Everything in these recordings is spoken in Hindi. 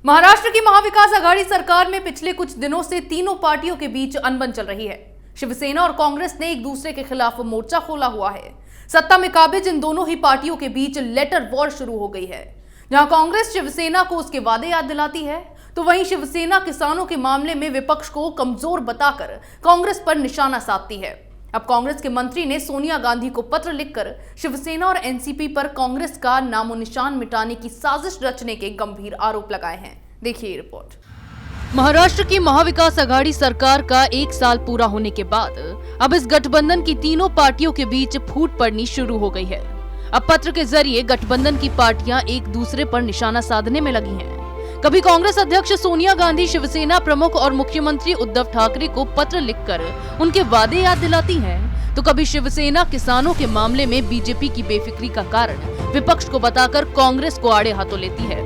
महाराष्ट्र की महाविकास आघाड़ी सरकार में पिछले कुछ दिनों से तीनों पार्टियों के बीच अनबन चल रही है। शिवसेना और कांग्रेस ने एक दूसरे के खिलाफ मोर्चा खोला हुआ है। सत्ता में काबिज इन दोनों ही पार्टियों के बीच लेटर वॉर शुरू हो गई है। जहां कांग्रेस शिवसेना को उसके वादे याद दिलाती है, तो वहीं शिवसेना किसानों के मामले में विपक्ष को कमजोर बताकर कांग्रेस पर निशाना साधती है। अब कांग्रेस के मंत्री ने सोनिया गांधी को पत्र लिखकर शिवसेना और एनसीपी पर कांग्रेस का नामो निशान मिटाने की साजिश रचने के गंभीर आरोप लगाए हैं। देखिए ये रिपोर्ट। महाराष्ट्र की महाविकास आघाड़ी सरकार का 1 साल पूरा होने के बाद अब इस गठबंधन की तीनों पार्टियों के बीच फूट पड़नी शुरू हो गई है। अब पत्र के जरिए गठबंधन की पार्टियां एक दूसरे पर निशाना साधने में लगी हैं। कभी कांग्रेस अध्यक्ष सोनिया गांधी शिवसेना प्रमुख और मुख्यमंत्री उद्धव ठाकरे को पत्र लिखकर उनके वादे याद दिलाती हैं, तो कभी शिवसेना किसानों के मामले में बीजेपी की बेफिक्री का कारण विपक्ष को बताकर कांग्रेस को आड़े हाथों लेती है।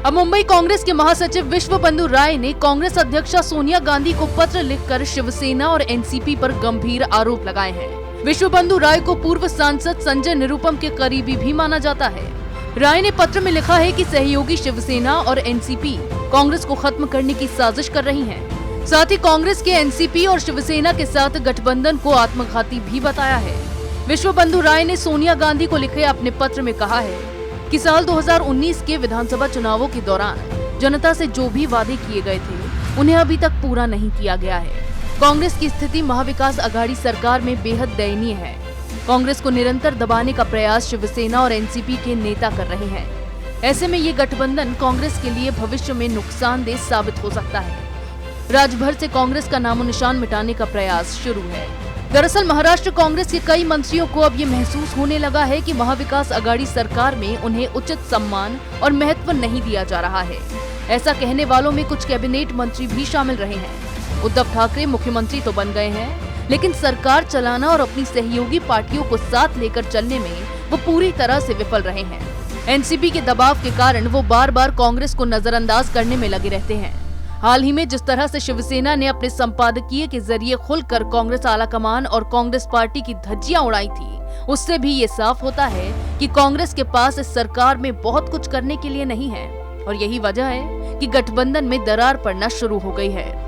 अब मुंबई कांग्रेस के महासचिव विश्व बंधु राय ने कांग्रेस अध्यक्षा सोनिया गांधी को पत्र लिखकर शिवसेना और एनसीपी पर गंभीर आरोप लगाए हैं। विश्व बंधु राय को पूर्व सांसद संजय निरुपम के करीबी भी माना जाता है। राय ने पत्र में लिखा है कि सहयोगी शिवसेना और एनसीपी कांग्रेस को खत्म करने की साजिश कर रही हैं। साथ ही कांग्रेस के एनसीपी और शिवसेना के साथ गठबंधन को आत्मघाती भी बताया है। विश्व बंधु राय ने सोनिया गांधी को लिखे अपने पत्र में कहा है कि साल 2019 के विधानसभा चुनावों के दौरान जनता से जो भी वादे किए गए थे उन्हें अभी तक पूरा नहीं किया गया है। कांग्रेस की स्थिति महाविकास आघाड़ी सरकार में बेहद दयनीय है। कांग्रेस को निरंतर दबाने का प्रयास शिवसेना और एनसीपी के नेता कर रहे हैं। ऐसे में ये गठबंधन कांग्रेस के लिए भविष्य में नुकसानदेह साबित हो सकता है। राज्य भर से कांग्रेस का नामो निशान मिटाने का प्रयास शुरू है। दरअसल महाराष्ट्र कांग्रेस के कई मंत्रियों को अब ये महसूस होने लगा है कि महाविकास आघाड़ी सरकार में उन्हें उचित सम्मान और महत्व नहीं दिया जा रहा है। ऐसा कहने वालों में कुछ कैबिनेट मंत्री भी शामिल रहे हैं। उद्धव ठाकरे मुख्यमंत्री तो बन गए हैं, लेकिन सरकार चलाना और अपनी सहयोगी पार्टियों को साथ लेकर चलने में वो पूरी तरह से विफल रहे हैं। एनसीपी के दबाव के कारण वो बार बार कांग्रेस को नजरअंदाज करने में लगे रहते हैं। हाल ही में जिस तरह से शिवसेना ने अपने संपादकीय के जरिए खुलकर कांग्रेस आलाकमान और कांग्रेस पार्टी की धज्जियां उड़ाई थी, उससे भी ये साफ होता है कि कांग्रेस के पास इस सरकार में बहुत कुछ करने के लिए नहीं है, और यही वजह है कि गठबंधन में दरार पड़ना शुरू हो गई है।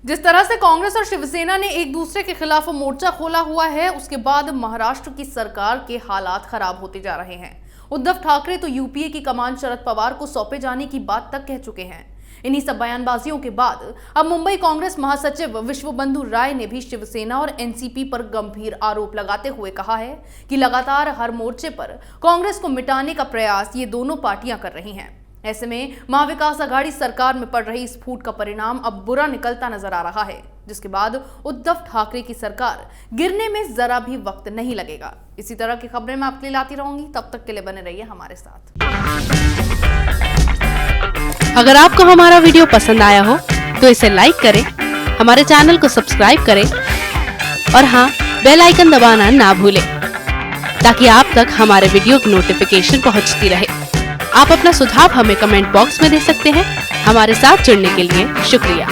जिस तरह से कांग्रेस और शिवसेना ने एक दूसरे के खिलाफ मोर्चा खोला हुआ है, उसके बाद महाराष्ट्र की सरकार के हालात खराब होते जा रहे हैं। उद्धव ठाकरे तो यूपीए की कमान शरद पवार को सौंपे जाने की बात तक कह चुके हैं। इन्हीं सब बयानबाजियों के बाद अब मुंबई कांग्रेस महासचिव विश्व बंधु राय ने भी शिवसेना और एनसीपी पर गंभीर आरोप लगाते हुए कहा है कि लगातार हर मोर्चे पर कांग्रेस को मिटाने का प्रयास ये दोनों पार्टियां कर रही हैं। ऐसे में महाविकास आघाड़ी सरकार में पड़ रही इस फूट का परिणाम अब बुरा निकलता नजर आ रहा है, जिसके बाद उद्धव ठाकरे की सरकार गिरने में जरा भी वक्त नहीं लगेगा। इसी तरह की खबरें मैं आपके लिए लाती रहूंगी, तब तक के लिए बने रहिए हमारे साथ। अगर आपको हमारा वीडियो पसंद आया हो तो इसे लाइक करें, हमारे चैनल को सब्सक्राइब करें और हाँ, बेल आइकन दबाना ना भूलें ताकि आप तक हमारे वीडियो की नोटिफिकेशन पहुंचती रहे। आप अपना सुझाव हमें कमेंट बॉक्स में दे सकते हैं। हमारे साथ जुड़ने के लिए शुक्रिया।